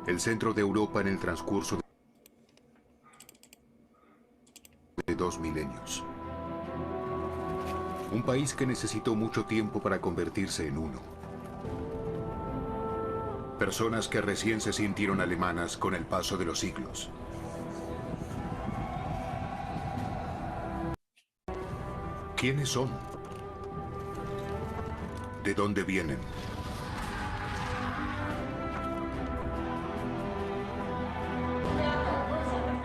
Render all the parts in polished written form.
el centro de Europa en el transcurso de 2 milenios. Un país que necesitó mucho tiempo para convertirse en uno. Personas que recién se sintieron alemanas con el paso de los siglos. ¿Quiénes son? ¿De dónde vienen?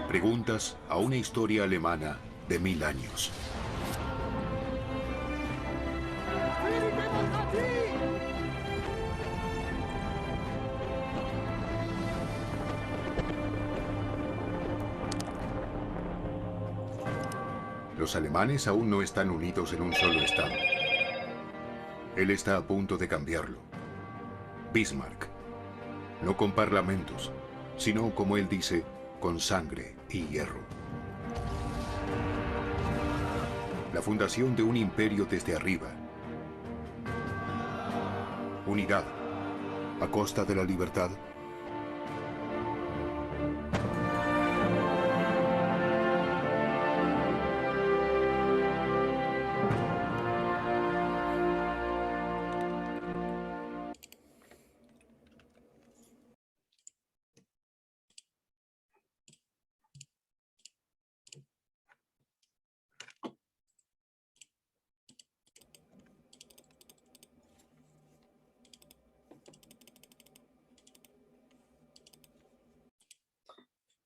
Preguntas a una historia alemana de 1000 años. Los alemanes aún no están unidos en un solo estado. Él está a punto de cambiarlo. Bismarck. No con parlamentos, sino, como él dice, con sangre y hierro. La fundación de un imperio desde arriba. Unidad. ¿A costa de la libertad?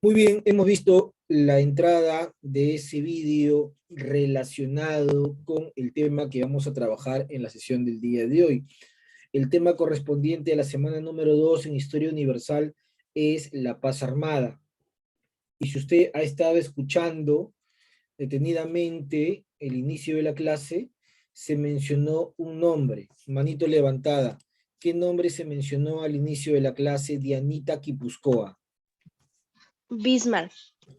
Muy bien, hemos visto la entrada de ese vídeo relacionado con el tema que vamos a trabajar en la sesión del día de hoy. El tema correspondiente a la semana número 2 en Historia Universal es la paz armada. Y si usted ha estado escuchando detenidamente el inicio de la clase, se mencionó un nombre, manito levantada. ¿Qué nombre se mencionó al inicio de la clase? Dianita Quipuscoa. Bismarck.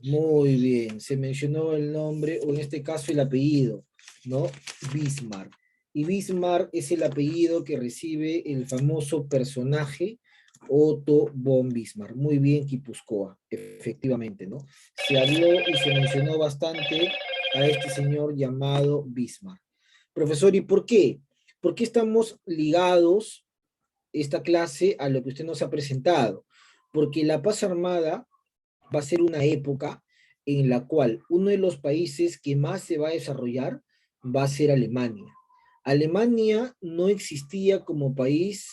Muy bien, se mencionó el nombre, o en este caso el apellido, ¿no? Bismarck. Y Bismarck es el apellido que recibe el famoso personaje Otto von Bismarck. Muy bien, Quipuscoa, efectivamente, ¿no? Se habló y se mencionó bastante a este señor llamado Bismarck. Profesor, ¿y por qué? ¿Por qué estamos ligados esta clase a lo que usted nos ha presentado? Porque la paz armada va a ser una época en la cual uno de los países que más se va a desarrollar va a ser Alemania. Alemania no existía como país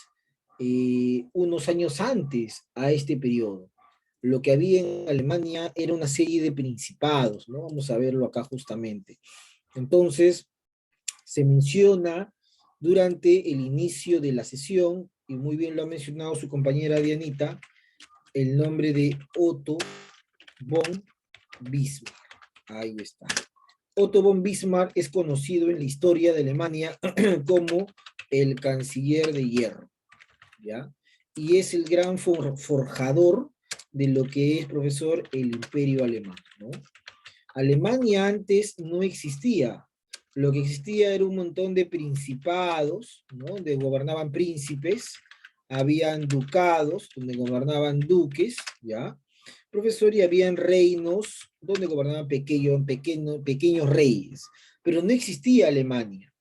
unos años antes a este periodo. Lo que había en Alemania era una serie de principados, ¿no? Vamos a verlo acá justamente. Entonces, se menciona durante el inicio de la sesión, y muy bien lo ha mencionado su compañera Dianita, el nombre de Otto von Bismarck. Ahí está. Otto von Bismarck es conocido en la historia de Alemania como el canciller de hierro, ¿ya? Y es el gran forjador de lo que es, profesor, el imperio alemán, ¿no? Alemania antes no existía. Lo que existía era un montón de principados, ¿no? Donde gobernaban príncipes, habían ducados, donde gobernaban duques, ¿ya? Profesor, y habían reinos donde gobernaban pequeños reyes, pero no existía Alemania.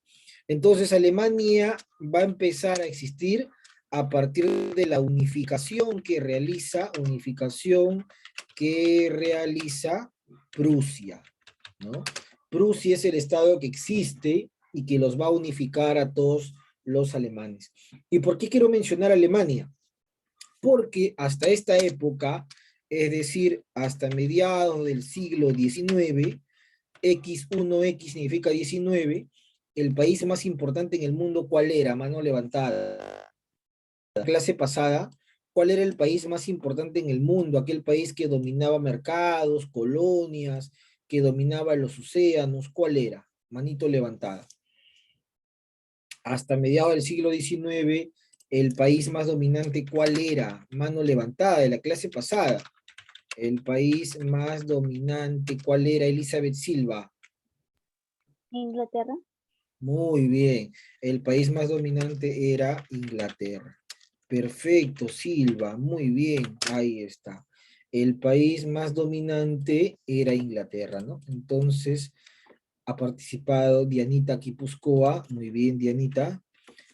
Entonces Alemania va a empezar a existir a partir de la unificación que realiza Prusia, ¿no? Prusia es el estado que existe y que los va a unificar a todos los alemanes. ¿Y por qué quiero mencionar Alemania? Porque hasta esta época, es decir, hasta mediados del siglo XIX, X1X significa 19, el país más importante en el mundo, ¿cuál era? Mano levantada. La clase pasada, ¿cuál era el país más importante en el mundo? Aquel país que dominaba mercados, colonias, que dominaba los océanos, ¿cuál era? Manito levantada. Hasta mediados del siglo XIX, el país más dominante, ¿cuál era? Mano levantada, de la clase pasada. El país más dominante, ¿cuál era? Elizabeth Silva. Inglaterra. Muy bien. El país más dominante era Inglaterra. Perfecto, Silva, muy bien, ahí está. El país más dominante era Inglaterra, ¿no? Entonces, ha participado Dianita Quipuscoa, muy bien, Dianita.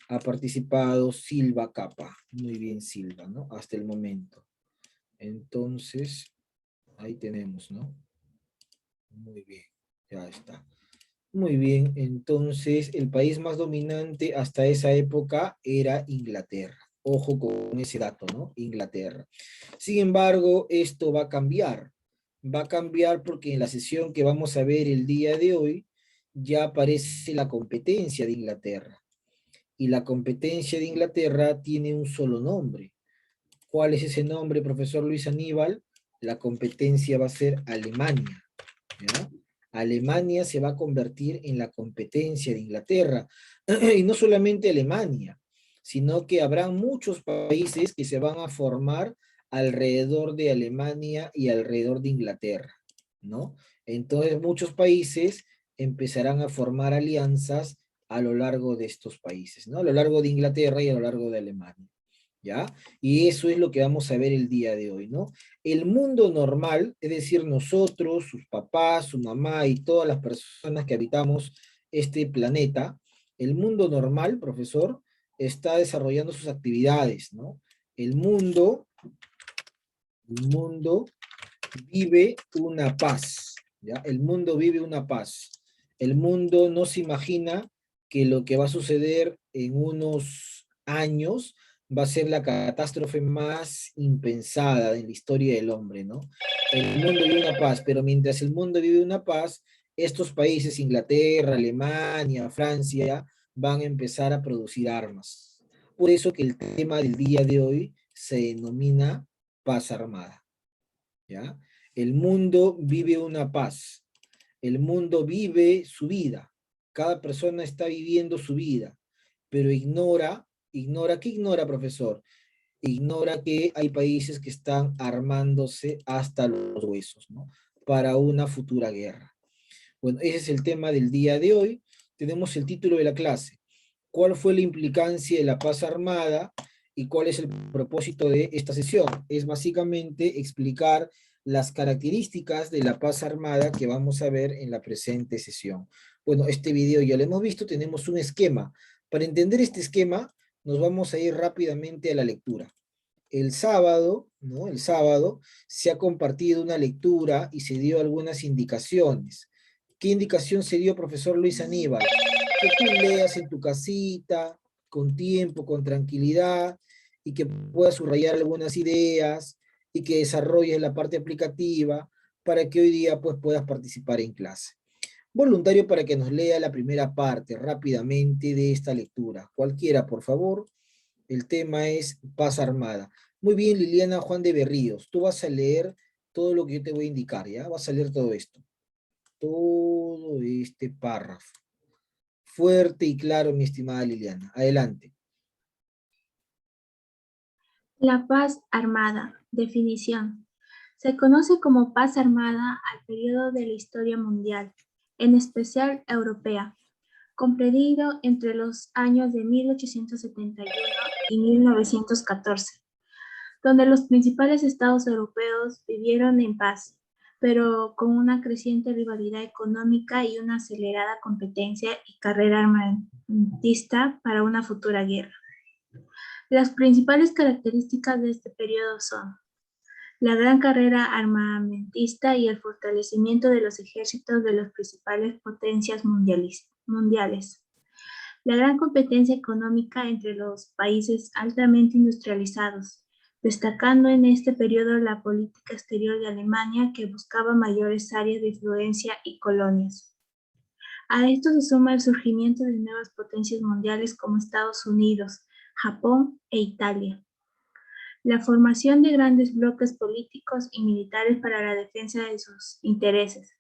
Ha participado Silva Capa, muy bien, Silva, ¿no? Hasta el momento. Entonces, ahí tenemos, ¿no? Muy bien, ya está. Muy bien, entonces el país más dominante hasta esa época era Inglaterra. Ojo con ese dato, ¿no? Inglaterra. Sin embargo, esto va a cambiar. Va a cambiar porque en la sesión que vamos a ver el día de hoy ya aparece la competencia de Inglaterra. Y la competencia de Inglaterra tiene un solo nombre. ¿Cuál es ese nombre, profesor Luis Aníbal? La competencia va a ser Alemania. ¿Ya? Alemania se va a convertir en la competencia de Inglaterra. Y no solamente Alemania, sino que habrá muchos países que se van a formar alrededor de Alemania y alrededor de Inglaterra, ¿no? Entonces muchos países empezarán a formar alianzas a lo largo de estos países, ¿no? A lo largo de Inglaterra y a lo largo de Alemania. ¿Ya? Y eso es lo que vamos a ver el día de hoy, ¿no? El mundo normal, es decir, nosotros, sus papás, su mamá y todas las personas que habitamos este planeta, el mundo normal, profesor, está desarrollando sus actividades, ¿no? El mundo, el mundo vive una paz, ¿ya? El mundo vive una paz. El mundo no se imagina que lo que va a suceder en unos años va a ser la catástrofe más impensada en la historia del hombre, ¿no? El mundo vive una paz, pero mientras el mundo vive una paz, estos países, Inglaterra, Alemania, Francia, van a empezar a producir armas. Por eso que el tema del día de hoy se denomina paz armada. ¿Ya? El mundo vive una paz. El mundo vive su vida. Cada persona está viviendo su vida, pero ¿qué ignora, profesor? Ignora que hay países que están armándose hasta los huesos, ¿no? Para una futura guerra. Bueno, ese es el tema del día de hoy. Tenemos el título de la clase. ¿Cuál fue la implicancia de la paz armada y cuál es el propósito de esta sesión? Es básicamente explicar las características de la paz armada que vamos a ver en la presente sesión. Bueno, este video ya lo hemos visto, tenemos un esquema. Para entender este esquema, nos vamos a ir rápidamente a la lectura. El sábado, ¿no? El sábado se ha compartido una lectura y se dio algunas indicaciones. ¿Qué indicación se dio, profesor Luis Aníbal? Que tú leas en tu casita, con tiempo, con tranquilidad, y que puedas subrayar algunas ideas y que desarrolles la parte aplicativa para que hoy día pues, puedas participar en clase. Voluntario para que nos lea la primera parte rápidamente de esta lectura. Cualquiera, por favor. El tema es paz armada. Muy bien, Liliana Juan de Berríos. Tú vas a leer todo lo que yo te voy a indicar, ¿ya? Vas a leer todo esto. Todo este párrafo. Fuerte y claro, mi estimada Liliana. Adelante. La paz armada. Definición. Se conoce como paz armada al periodo de la historia mundial, en especial europea, comprendido entre los años de 1871 y 1914, donde los principales estados europeos vivieron en paz, pero con una creciente rivalidad económica y una acelerada competencia y carrera armamentista para una futura guerra. Las principales características de este periodo son la gran carrera armamentista y el fortalecimiento de los ejércitos de las principales potencias mundiales. La gran competencia económica entre los países altamente industrializados, destacando en este periodo la política exterior de Alemania que buscaba mayores áreas de influencia y colonias. A esto se suma el surgimiento de nuevas potencias mundiales como Estados Unidos, Japón e Italia. La formación de grandes bloques políticos y militares para la defensa de sus intereses,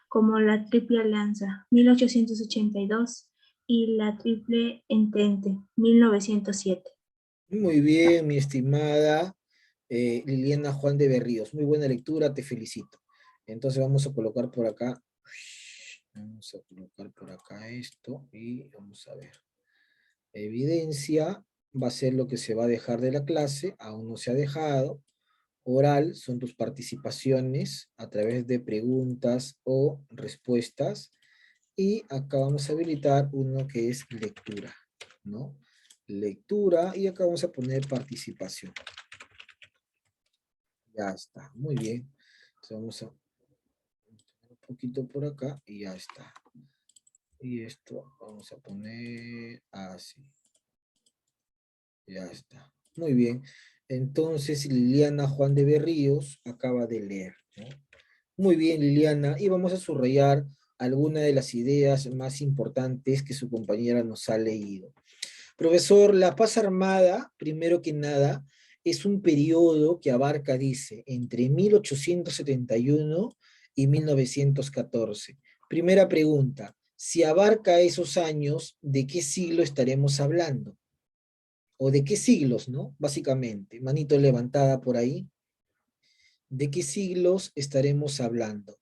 como la Triple Alianza, 1882, y la Triple Entente, 1907. Muy bien, mi estimada Liliana Juan de Berríos. Muy buena lectura, te felicito. Entonces vamos a colocar por acá. Vamos a colocar por acá esto y vamos a ver. Evidencia va a ser lo que se va a dejar de la clase, aún no se ha dejado. Oral son tus participaciones a través de preguntas o respuestas. Y acá vamos a habilitar uno que es lectura, ¿no? Lectura, y acá vamos a poner participación. Ya está, muy bien. Entonces vamos a poner un poquito por acá y ya está. Y esto vamos a poner así. Ya está. Muy bien. Entonces Liliana Juan de Berríos acaba de leer, ¿no? Muy bien, Liliana. Y vamos a subrayar algunas de las ideas más importantes que su compañera nos ha leído. Profesor, la paz armada, primero que nada, es un periodo que abarca, dice, entre 1871 y 1914. Primera pregunta, si abarca esos años, ¿de qué siglo estaremos hablando? ¿O de qué siglos, no? Básicamente, manito levantada por ahí. ¿De qué siglos estaremos hablando?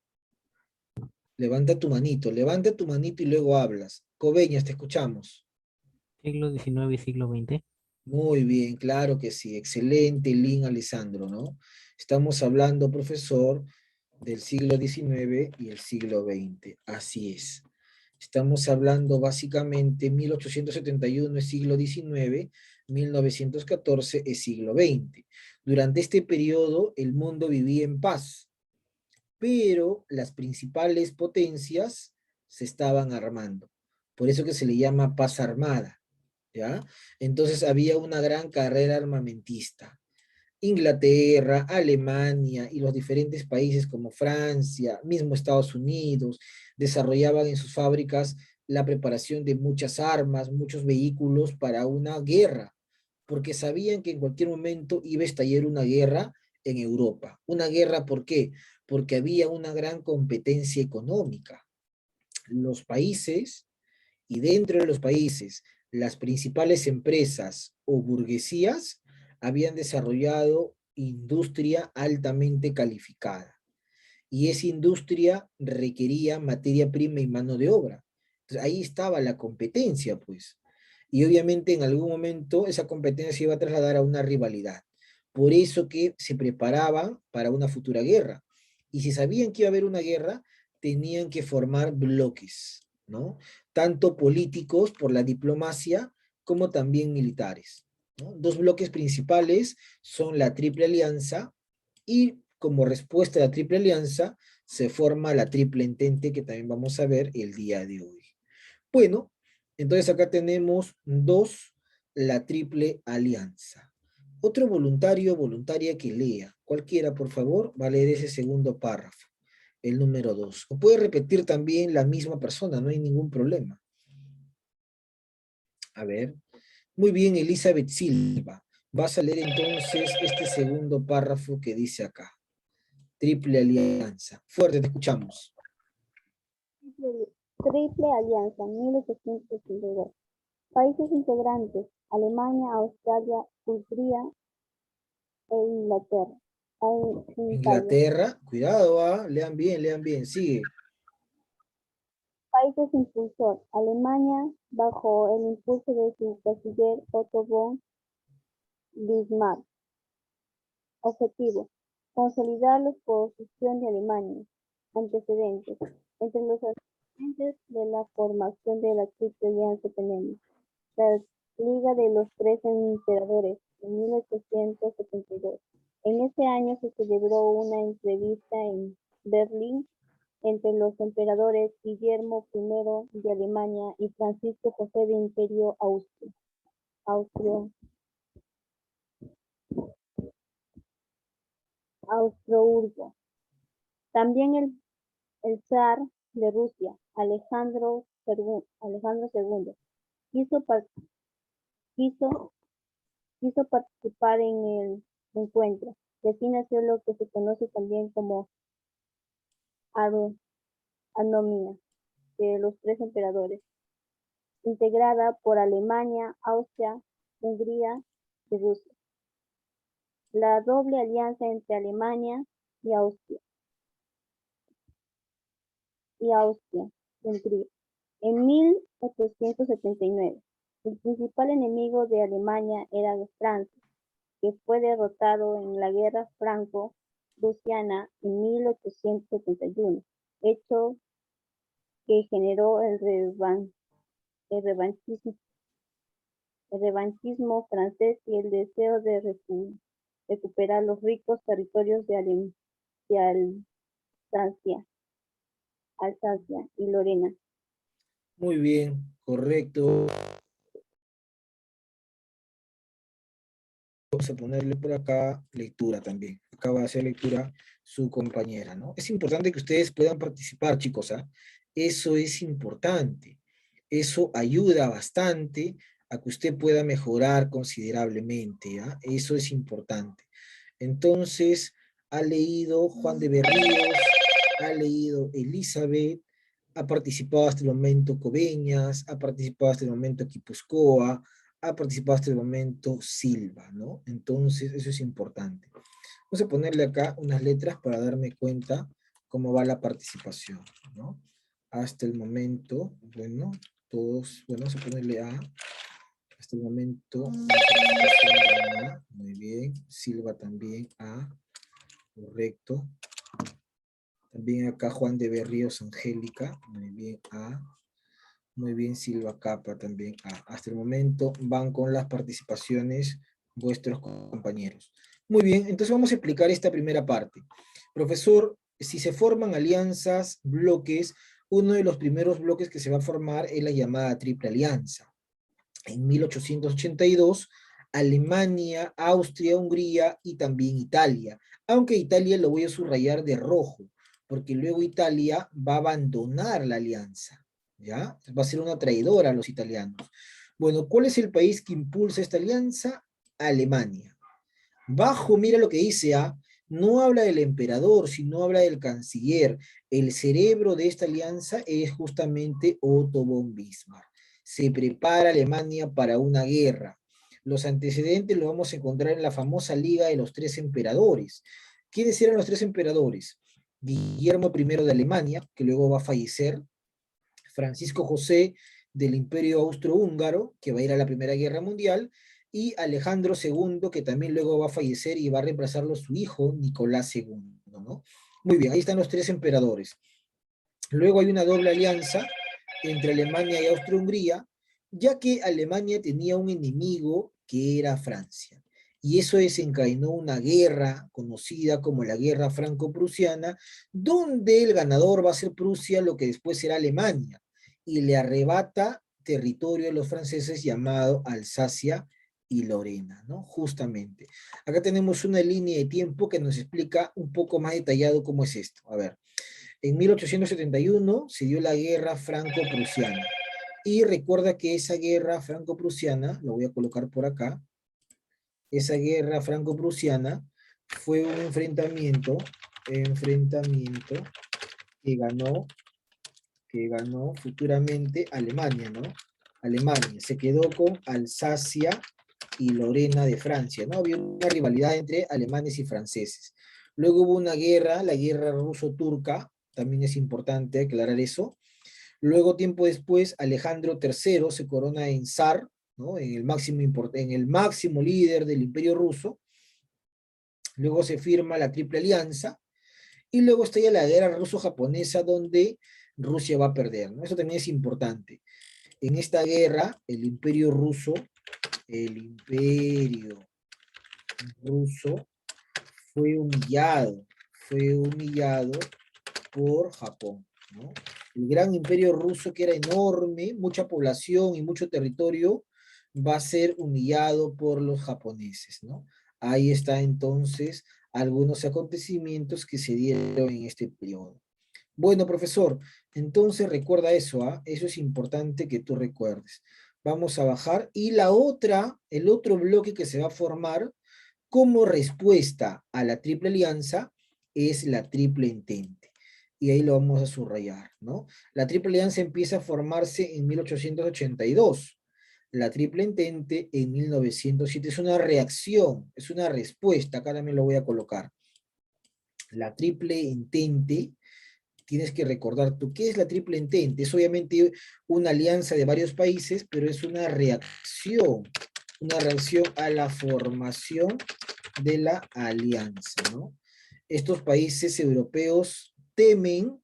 Levanta tu manito y luego hablas. Coveñas, te escuchamos. Siglo XIX y siglo XX. Muy bien, claro que sí. Excelente, Lin Alessandro, ¿no? Estamos hablando, profesor, del siglo XIX y el siglo XX. Así es. Estamos hablando básicamente 1871 es siglo XIX, 1914 es siglo XX. Durante este periodo el mundo vivía en paz, pero las principales potencias se estaban armando. Por eso que se le llama paz armada, ¿ya? Entonces había una gran carrera armamentista. Inglaterra, Alemania y los diferentes países como Francia, mismo Estados Unidos, desarrollaban en sus fábricas la preparación de muchas armas, muchos vehículos para una guerra, porque sabían que en cualquier momento iba a estallar una guerra en Europa. ¿Una guerra por qué? Porque había una gran competencia económica. Los países, y dentro de los países, las principales empresas o burguesías habían desarrollado industria altamente calificada. Y esa industria requería materia prima y mano de obra. Entonces, ahí estaba la competencia, pues. Y obviamente en algún momento esa competencia se iba a trasladar a una rivalidad. Por eso que se preparaban para una futura guerra. Y si sabían que iba a haber una guerra, tenían que formar bloques, ¿no? Tanto políticos por la diplomacia como también militares, ¿no? Dos bloques principales son la Triple Alianza y como respuesta a la Triple Alianza se forma la Triple Entente que también vamos a ver el día de hoy. Bueno, entonces acá tenemos dos, la Triple Alianza. Otro voluntario, voluntaria que lea, cualquiera por favor, va a leer ese segundo párrafo, el número 2. O puede repetir también la misma persona, no hay ningún problema. A ver. Muy bien, Elizabeth Silva. Vas a leer entonces este segundo párrafo que dice acá. Triple Alianza. Fuerte, te escuchamos. Triple Alianza, 1862. Países integrantes: Alemania, Australia, Hungría e Inglaterra. Italia. Inglaterra, cuidado, lean bien, sigue. Países impulsor: Alemania, bajo el impulso de su canciller Otto von Bismarck. Objetivo: consolidar la posición de Alemania. Antecedentes: entre los antecedentes de la formación de la Triple Alianza tenemos la Liga de los Tres Emperadores en 1872. En ese año se celebró una entrevista en Berlín entre los emperadores Guillermo I de Alemania y Francisco José de Imperio Austrohúngaro. También el zar de Rusia, Alejandro II, quiso participar en el encuentro, y así nació lo que se conoce también como anomia de los tres emperadores, integrada por Alemania, Austria, Hungría y Rusia. La doble alianza entre Alemania y Austria y Hungría. En 1879, El principal enemigo de Alemania era Francia, que fue derrotado en la Guerra Franco-Prusiana en 1871, hecho que generó el revanchismo francés y el deseo de recuperar los ricos territorios de Alsacia y Lorena. Muy bien, correcto. Vamos a ponerle por acá lectura también. Acaba de hacer lectura su compañera, ¿no? Es importante que ustedes puedan participar, chicos, ¿ah? Eso es importante. Eso ayuda bastante a que usted pueda mejorar considerablemente, ¿ah? Eso es importante. Entonces, ha leído Juan de Berríos, ha leído Elizabeth, ha participado hasta el momento Coveñas, ha participado hasta el momento Quipuscoa, ha participado hasta el momento Silva, ¿no? Entonces, eso es importante. Vamos a ponerle acá unas letras para darme cuenta cómo va la participación, ¿no? Hasta el momento, bueno, todos, bueno, vamos a ponerle A. Hasta el momento, la participación de A, muy bien. Silva también A, correcto. También acá Juan de Berríos Angélica, muy bien A. Muy bien, Silva Capa también. Hasta el momento van con las participaciones vuestros compañeros. Muy bien, entonces vamos a explicar esta primera parte. Profesor, si se forman alianzas, bloques, uno de los primeros bloques que se va a formar es la llamada Triple Alianza. En 1882, Alemania, Austria, Hungría y también Italia. Aunque Italia lo voy a subrayar de rojo, porque luego Italia va a abandonar la alianza. ¿Ya? Va a ser una traidora a los italianos. Bueno, ¿cuál es el país que impulsa esta alianza? Alemania. Bajo, mira lo que dice, no habla del emperador, sino habla del canciller. El cerebro de esta alianza es justamente Otto von Bismarck. Se prepara Alemania para una guerra. Los antecedentes los vamos a encontrar en la famosa Liga de los Tres Emperadores. ¿Quiénes eran los tres emperadores? Guillermo I de Alemania, que luego va a fallecer, Francisco José del Imperio Austrohúngaro, que va a ir a la Primera Guerra Mundial, y Alejandro II, que también luego va a fallecer y va a reemplazarlo su hijo, Nicolás II, ¿no? Muy bien, ahí están los tres emperadores. Luego hay una doble alianza entre Alemania y Austro-Hungría, ya que Alemania tenía un enemigo que era Francia. Y eso desencadenó una guerra conocida como la Guerra Franco-Prusiana, donde el ganador va a ser Prusia, lo que después será Alemania, y le arrebata territorio a los franceses llamado Alsacia y Lorena, ¿no? Justamente. Acá tenemos una línea de tiempo que nos explica un poco más detallado cómo es esto. A ver, en 1871 se dio la Guerra Franco-Prusiana. Y recuerda que esa guerra franco-prusiana, lo voy a colocar por acá, esa guerra franco-prusiana fue un enfrentamiento que ganó futuramente Alemania, ¿no? Alemania se quedó con Alsacia y Lorena de Francia, ¿no? Había una rivalidad entre alemanes y franceses. Luego hubo una guerra, la guerra ruso-turca, también es importante aclarar eso. Luego, tiempo después, Alejandro III se corona en zar, ¿no? En el máximo líder del Imperio Ruso. Luego se firma la Triple Alianza, y luego estalla la guerra ruso-japonesa, donde Rusia va a perder, ¿no? Eso también es importante. En esta guerra, el Imperio Ruso fue humillado por Japón, ¿no? El gran imperio ruso, que era enorme, mucha población y mucho territorio, va a ser humillado por los japoneses, ¿no? Ahí está entonces algunos acontecimientos que se dieron en este periodo. Bueno, profesor, entonces recuerda eso, ¿ah? Eso es importante que tú recuerdes. Vamos a bajar, y el otro bloque que se va a formar como respuesta a la Triple Alianza es la Triple Entente. Y ahí lo vamos a subrayar, ¿no? La Triple Alianza empieza a formarse en 1882. La Triple Entente en 1907. Es una reacción, es una respuesta. Acá también lo voy a colocar. La Triple Entente tienes que recordar tú, ¿qué es la Triple Entente? Es obviamente una alianza de varios países, pero es una reacción a la formación de la alianza, ¿no? Estos países europeos temen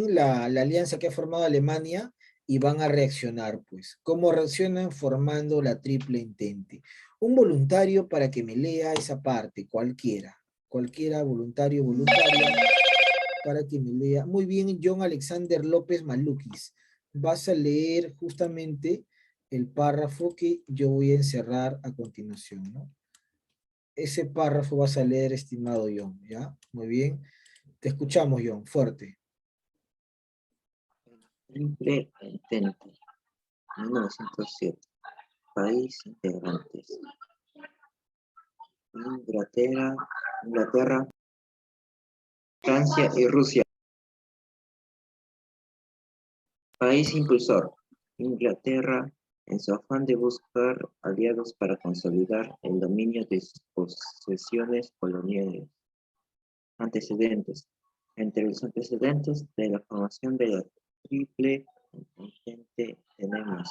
la alianza que ha formado Alemania y van a reaccionar, pues. ¿Cómo reaccionan? Formando la Triple Entente. Un voluntario para que me lea esa parte, cualquiera voluntario, voluntaria, para que me lea. Muy bien, John Alexander López Malukis. Vas a leer justamente el párrafo que yo voy a encerrar a continuación, ¿no? Ese párrafo vas a leer, estimado John, ¿ya? Muy bien. Te escuchamos, John, fuerte. Triple Entente, 1907. Países integrantes. Inglaterra, Francia y Rusia. País impulsor. Inglaterra, en su afán de buscar aliados para consolidar el dominio de sus posesiones coloniales. Antecedentes. Entre los antecedentes de la formación de la Triple Entente tenemos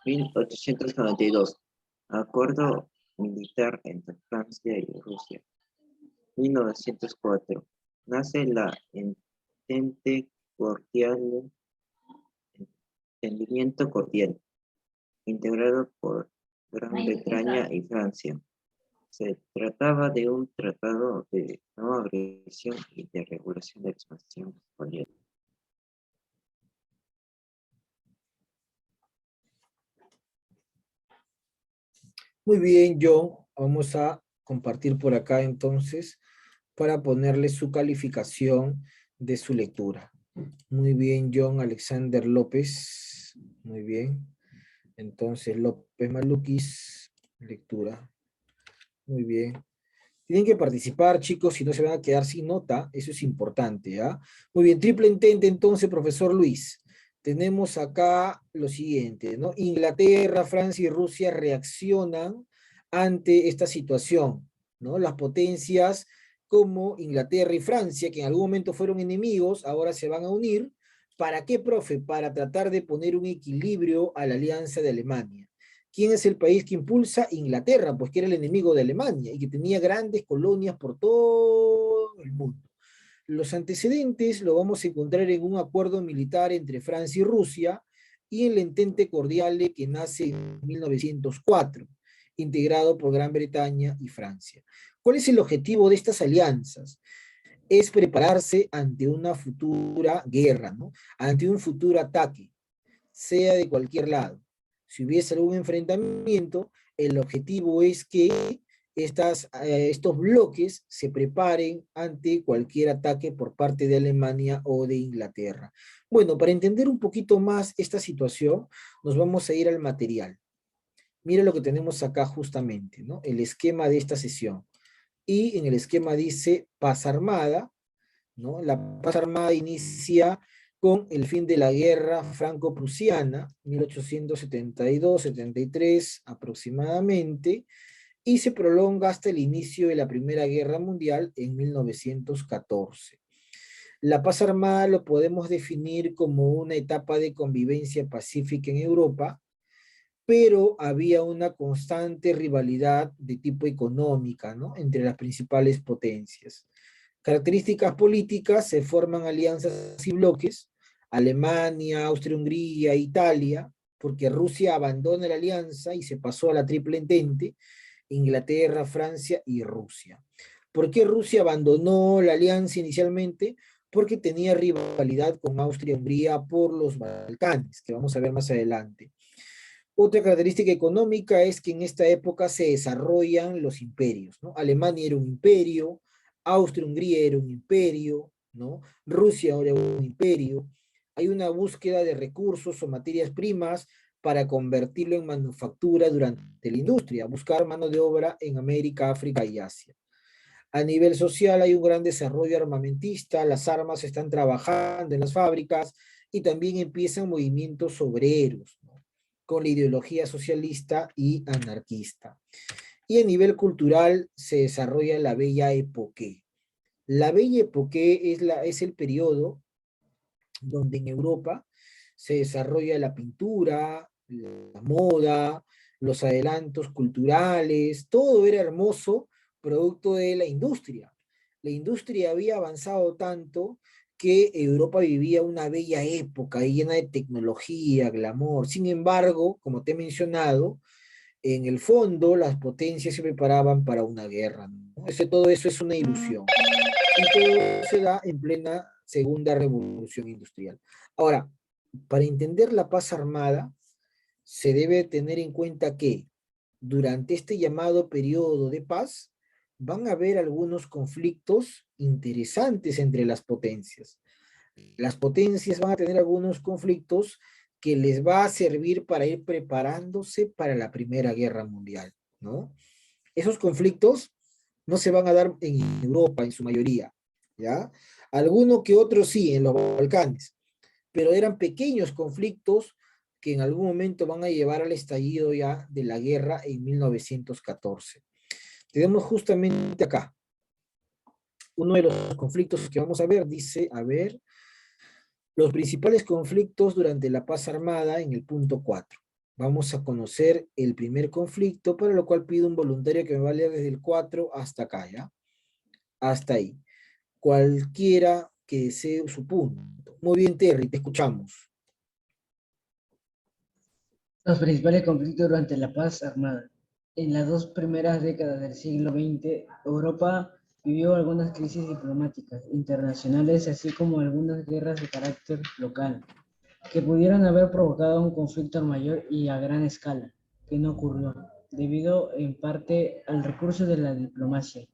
1892, acuerdo militar entre Francia y Rusia. 1904, nace la Entendimiento Cordial, integrado por Gran Bretaña y Francia. Se trataba de un tratado de no agresión y de regulación de expansión colonial. Muy bien, John. Vamos a compartir por acá entonces para ponerle su calificación de su lectura. Muy bien, John Alexander López. Muy bien. Entonces, López Malukis, lectura. Muy bien. Tienen que participar, chicos, si no se van a quedar sin nota. Eso es importante, ¿ya? Muy bien, Triple Entente, entonces, profesor Luis. Tenemos acá lo siguiente, ¿no? Inglaterra, Francia y Rusia reaccionan ante esta situación, ¿no? Las potencias como Inglaterra y Francia, que en algún momento fueron enemigos, ahora se van a unir. ¿Para qué, profe? Para tratar de poner un equilibrio a la alianza de Alemania. ¿Quién es el país que impulsa? Inglaterra, pues que era el enemigo de Alemania y que tenía grandes colonias por todo el mundo. Los antecedentes lo vamos a encontrar en un acuerdo militar entre Francia y Rusia y en el Entente Cordiale que nace en 1904, integrado por Gran Bretaña y Francia. ¿Cuál es el objetivo de estas alianzas? Es prepararse ante una futura guerra, ¿no? Ante un futuro ataque, sea de cualquier lado. Si hubiese algún enfrentamiento, el objetivo es que estos bloques se preparen ante cualquier ataque por parte de Alemania o de Inglaterra. Bueno, para entender un poquito más esta situación, nos vamos a ir al material. Mira lo que tenemos acá justamente, ¿no? El esquema de esta sesión. Y en el esquema dice paz armada, ¿no? La paz armada inicia con el fin de la guerra franco-prusiana, 1872-73 aproximadamente, y se prolonga hasta el inicio de la Primera Guerra Mundial en 1914. La paz armada lo podemos definir como una etapa de convivencia pacífica en Europa, pero había una constante rivalidad de tipo económica, ¿no? Entre las principales potencias. Características políticas: se forman alianzas y bloques, Alemania, Austria-Hungría, Italia, porque Rusia abandona la alianza y se pasó a la Triple Entente, Inglaterra, Francia y Rusia. ¿Por qué Rusia abandonó la alianza inicialmente? Porque tenía rivalidad con Austria-Hungría por los Balcanes, que vamos a ver más adelante. Otra característica económica es que en esta época se desarrollan los imperios, ¿no? Alemania era un imperio, Austria-Hungría era un imperio, ¿no? Rusia era un imperio. Hay una búsqueda de recursos o materias primas para convertirlo en manufactura durante la industria, buscar mano de obra en América, África y Asia. A nivel social hay un gran desarrollo armamentista, las armas están trabajando en las fábricas y también empiezan movimientos obreros, ¿no? Con la ideología socialista y anarquista. Y a nivel cultural se desarrolla la Belle Époque. La Belle Époque es el periodo donde en Europa se desarrolla la pintura, la moda, los adelantos culturales, todo era hermoso, producto de la industria. La industria había avanzado tanto que Europa vivía una bella época llena de tecnología, glamour. Sin embargo, como te he mencionado, en el fondo las potencias se preparaban para una guerra, ¿no? Todo eso es una ilusión. Y todo se da en plena segunda revolución industrial. Ahora, para entender la paz armada, se debe tener en cuenta que durante este llamado periodo de paz van a haber algunos conflictos interesantes entre las potencias. Las potencias van a tener algunos conflictos que les va a servir para ir preparándose para la Primera Guerra Mundial, ¿no? Esos conflictos no se van a dar en Europa en su mayoría, ¿ya? Alguno que otro sí, en los Balcanes, pero eran pequeños conflictos que en algún momento van a llevar al estallido ya de la guerra en 1914. Tenemos justamente acá uno de los conflictos que vamos a ver, dice, a ver, los principales conflictos durante la paz armada en el punto 4. Vamos a conocer el primer conflicto, para lo cual pido un voluntario que me vaya desde el 4 hasta acá, ¿ya? Hasta ahí. Cualquiera que desee su punto. Muy bien, Terry, te escuchamos. Los principales conflictos durante la paz armada. En las dos primeras décadas del siglo XX, Europa vivió algunas crisis diplomáticas internacionales, así como algunas guerras de carácter local, que pudieran haber provocado un conflicto mayor y a gran escala, que no ocurrió, debido en parte al recurso de la diplomacia.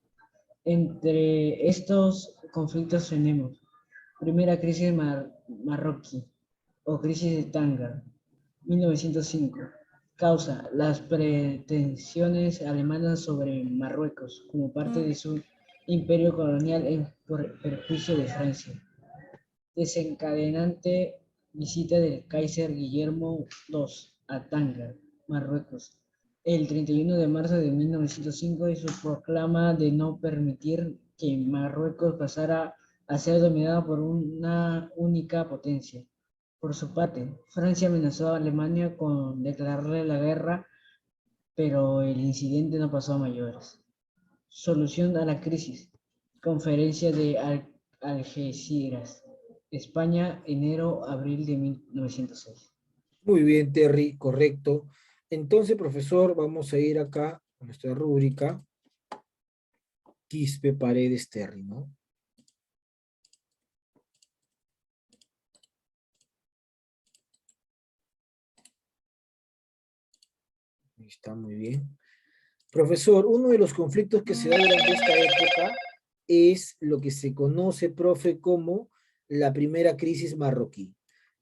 Entre estos conflictos tenemos primera crisis marroquí o crisis de Tánger, 1905. Causa las pretensiones alemanas sobre Marruecos como parte de su imperio colonial en perjuicio de Francia. Desencadenante visita del Kaiser Guillermo II a Tánger, Marruecos, el 31 de marzo de 1905, y su proclama de no permitir que Marruecos pasara a ser dominada por una única potencia. Por su parte, Francia amenazó a Alemania con declararle la guerra, pero el incidente no pasó a mayores. Solución a la crisis. Conferencia de Algeciras, España, enero-abril de 1906. Muy bien, Terry, correcto. Entonces, profesor, vamos a ir acá a nuestra rúbrica. Quispe Paredes Terry, ¿no? Ahí está, muy bien. Profesor, uno de los conflictos que se da durante esta época es lo que se conoce, profe, como la primera crisis marroquí.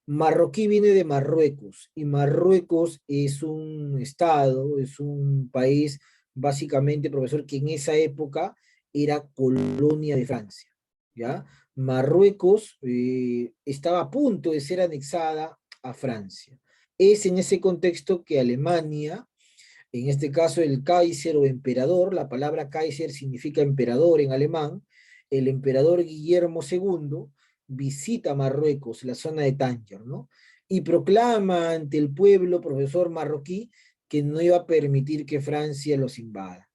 Marroquí viene de Marruecos, y Marruecos es un estado, es un país, básicamente, profesor, que en esa época era colonia de Francia, ¿ya? Marruecos estaba a punto de ser anexada a Francia. Es en ese contexto que Alemania, en este caso el Kaiser o emperador, la palabra Kaiser significa emperador en alemán, el emperador Guillermo II visita Marruecos, la zona de Tánger, ¿no? Y proclama ante el pueblo, profesor marroquí, que no iba a permitir que Francia los invada.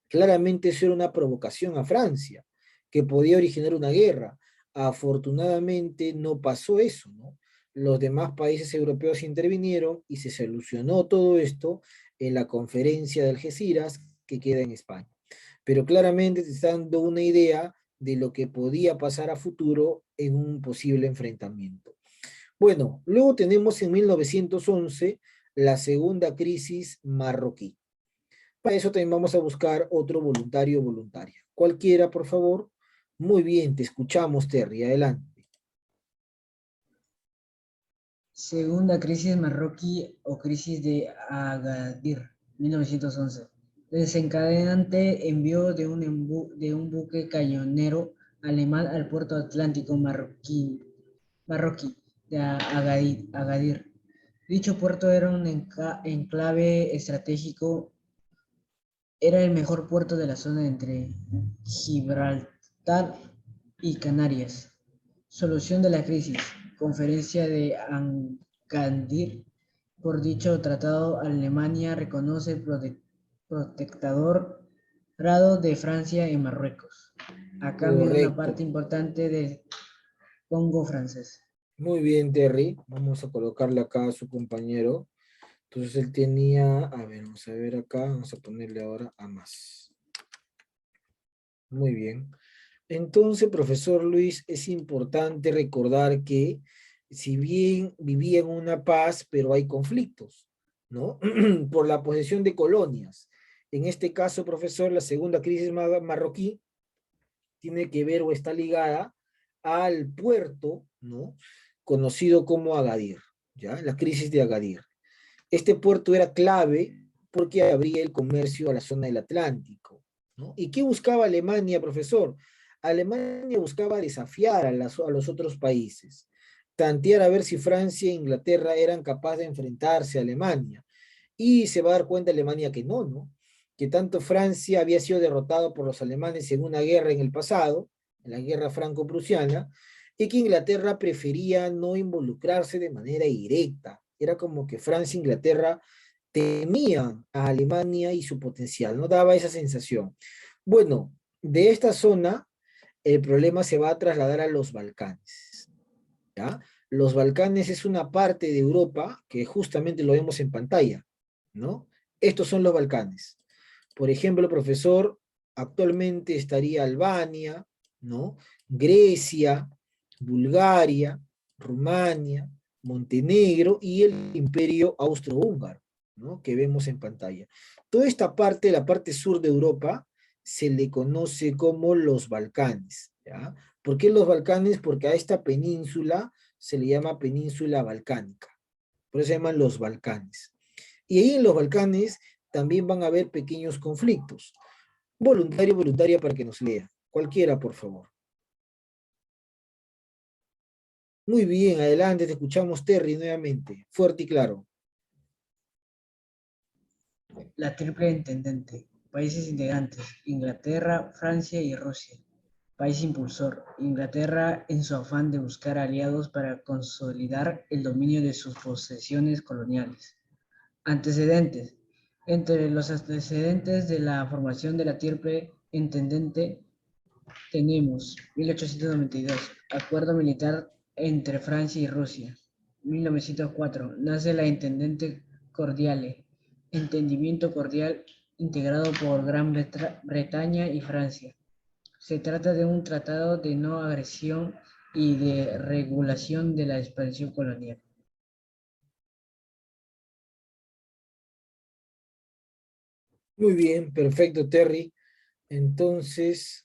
Claramente eso era una provocación a Francia, que podía originar una guerra. Afortunadamente no pasó eso, ¿no? Los demás países europeos intervinieron y se solucionó todo esto en la conferencia de Algeciras que queda en España. Pero claramente te está dando una idea de lo que podía pasar a futuro en un posible enfrentamiento. Bueno, luego tenemos en 1911 la segunda crisis marroquí. Para eso también vamos a buscar otro voluntario o voluntaria. Cualquiera, por favor. Muy bien, te escuchamos, Terry. Adelante. Segunda crisis marroquí o crisis de Agadir, 1911. Desencadenante envío de un buque cañonero alemán al puerto atlántico marroquí de Agadir. Dicho puerto era un enclave estratégico, era el mejor puerto de la zona entre Gibraltar y Canarias. Solución de la crisis. conferencia de Agadir. Por dicho tratado, Alemania reconoce el protectorado de Francia en Marruecos, a cambio de una Correcto. parte importante del Congo francés. Muy bien, Terry. Vamos a colocarle acá a su compañero. Entonces él tenía, a ver, vamos a ver acá, vamos a ponerle ahora a más. Muy bien. Entonces, profesor Luis, es importante recordar que si bien vivían una paz, pero hay conflictos, ¿no? Por la posesión de colonias. En este caso, profesor, la segunda crisis marroquí tiene que ver o está ligada al puerto, ¿no? Conocido como Agadir, ¿ya? La crisis de Agadir. Este puerto era clave porque abría el comercio a la zona del Atlántico, ¿no? ¿Y qué buscaba Alemania, profesor? Alemania buscaba desafiar a los otros países, tantear a ver si Francia e Inglaterra eran capaces de enfrentarse a Alemania. Y se va a dar cuenta Alemania que no, ¿no? Que tanto Francia había sido derrotado por los alemanes en una guerra en el pasado, en la guerra franco-prusiana, y que Inglaterra prefería no involucrarse de manera directa. Era como que Francia e Inglaterra temían a Alemania y su potencial, ¿no? Daba esa sensación. Bueno, de esta zona, el problema se va a trasladar a los Balcanes, ¿ya? Los Balcanes es una parte de Europa que justamente lo vemos en pantalla, ¿no? Estos son los Balcanes. Por ejemplo, profesor, actualmente estaría Albania, ¿no? Grecia, Bulgaria, Rumania, Montenegro y el Imperio Austrohúngaro, ¿no? Que vemos en pantalla. Toda esta parte, la parte sur de Europa, se le conoce como los Balcanes, ¿ya? ¿Por qué los Balcanes? Porque a esta península se le llama península balcánica. Por eso se llaman los Balcanes. Y ahí en los Balcanes también van a haber pequeños conflictos. Voluntario, voluntaria para que nos lea. Cualquiera, por favor. Muy bien, adelante, te escuchamos, Terry, nuevamente. Fuerte y claro. La triple entendente. Países integrantes: Inglaterra, Francia y Rusia. País impulsor: Inglaterra, en su afán de buscar aliados para consolidar el dominio de sus posesiones coloniales. Antecedentes: entre los antecedentes de la formación de la triple entendente tenemos 1892, acuerdo militar entre Francia y Rusia. 1904, nace la Entente Cordiale, entendimiento cordial integrado por Gran Bretaña y Francia. Se trata de un tratado de no agresión y de regulación de la expansión colonial. Muy bien, perfecto, Terry. Entonces,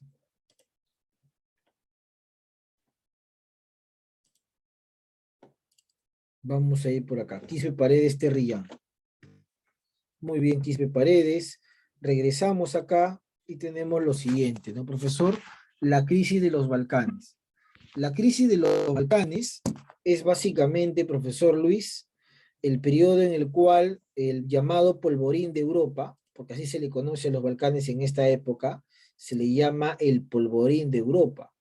vamos a ir por acá. Quispe Paredes, Terry Young. Muy bien, Quispe Paredes. Regresamos acá y tenemos lo siguiente, ¿no, profesor? La crisis de los Balcanes. La crisis de los Balcanes es básicamente, profesor Luis, el periodo en el cual el llamado polvorín de Europa, porque así se le conoce a los Balcanes en esta época, se le llama el polvorín de Europa,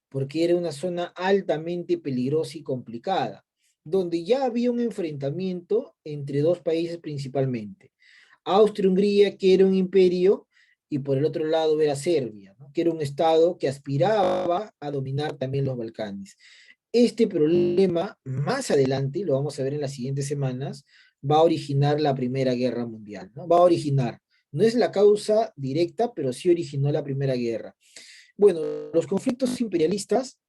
porque era una zona altamente peligrosa y complicada, donde ya había un enfrentamiento entre dos países principalmente. Austria-Hungría, que era un imperio, y por el otro lado era Serbia, ¿no? Que era un estado que aspiraba a dominar también los Balcanes. Este problema, más adelante, lo vamos a ver en las siguientes semanas, va a originar la Primera Guerra Mundial, ¿no? Va a originar. No es la causa directa, pero sí originó la Primera Guerra. Bueno, los conflictos imperialistas,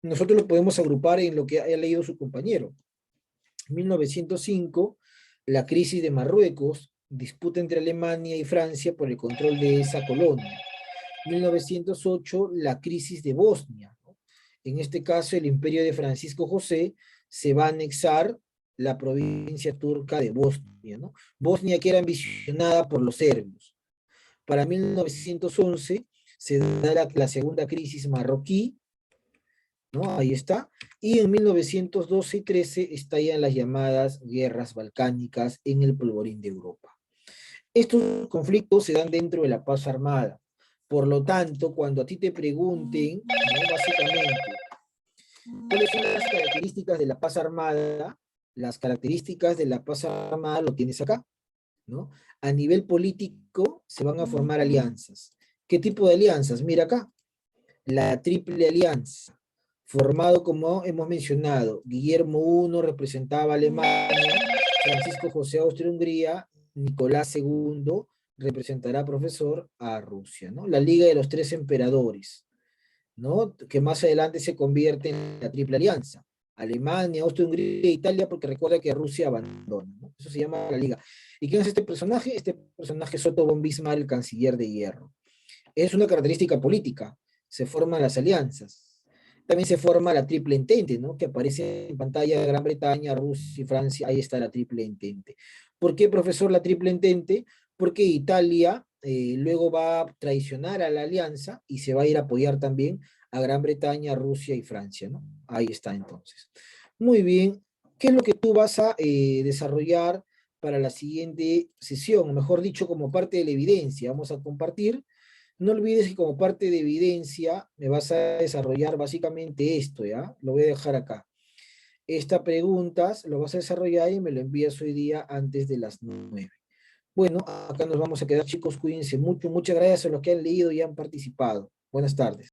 nosotros los podemos agrupar en lo que ha leído su compañero. 1905, la crisis de Marruecos, disputa entre Alemania y Francia por el control de esa colonia. 1908, la crisis de Bosnia, ¿no? En este caso, el imperio de Francisco José se va a anexar la provincia turca de Bosnia, ¿no? Bosnia que era ambicionada por los serbios. Para 1911 se da la segunda crisis marroquí, ¿no? Ahí está. Y en 1912 y 13 estallan las llamadas guerras balcánicas en el polvorín de Europa. Estos conflictos se dan dentro de la paz armada. Por lo tanto, cuando a ti te pregunten, ¿no? Básicamente, ¿Cuáles son las características de la paz armada? Las características de la paz armada lo tienes acá, ¿no? A nivel político se van a formar alianzas. ¿Qué tipo de alianzas? Mira acá, la Triple Alianza, formado como hemos mencionado, Guillermo I representaba a Alemania, Francisco José Austria-Hungría, Nicolás II representará, profesor, a Rusia, ¿no? La Liga de los Tres Emperadores, ¿no? Que más adelante se convierte en la Triple Alianza. Alemania, Austria-Hungría e Italia, porque recuerda que Rusia abandona, ¿no? Eso se llama la Liga. ¿Y quién es este personaje? Este personaje es Otto von Bismarck, el canciller de hierro. Es una característica política. Se forman las alianzas. También se forma la Triple Entente, ¿no? Que aparece en pantalla de Gran Bretaña, Rusia y Francia. Ahí está la Triple Entente. ¿Por qué, profesor, la Triple Entente? Porque Italia luego va a traicionar a la alianza y se va a ir a apoyar también a Gran Bretaña, Rusia y Francia, ¿no? Ahí está entonces. Muy bien. ¿Qué es lo que tú vas a desarrollar para la siguiente sesión? Mejor dicho, como parte de la evidencia. Vamos a compartir. No olvides que como parte de evidencia me vas a desarrollar básicamente esto, ¿ya? Lo voy a dejar acá. Esta preguntas lo vas a desarrollar y me lo envías hoy día antes de las 9. Bueno, acá nos vamos a quedar, chicos. Cuídense mucho. Muchas gracias a los que han leído y han participado. Buenas tardes.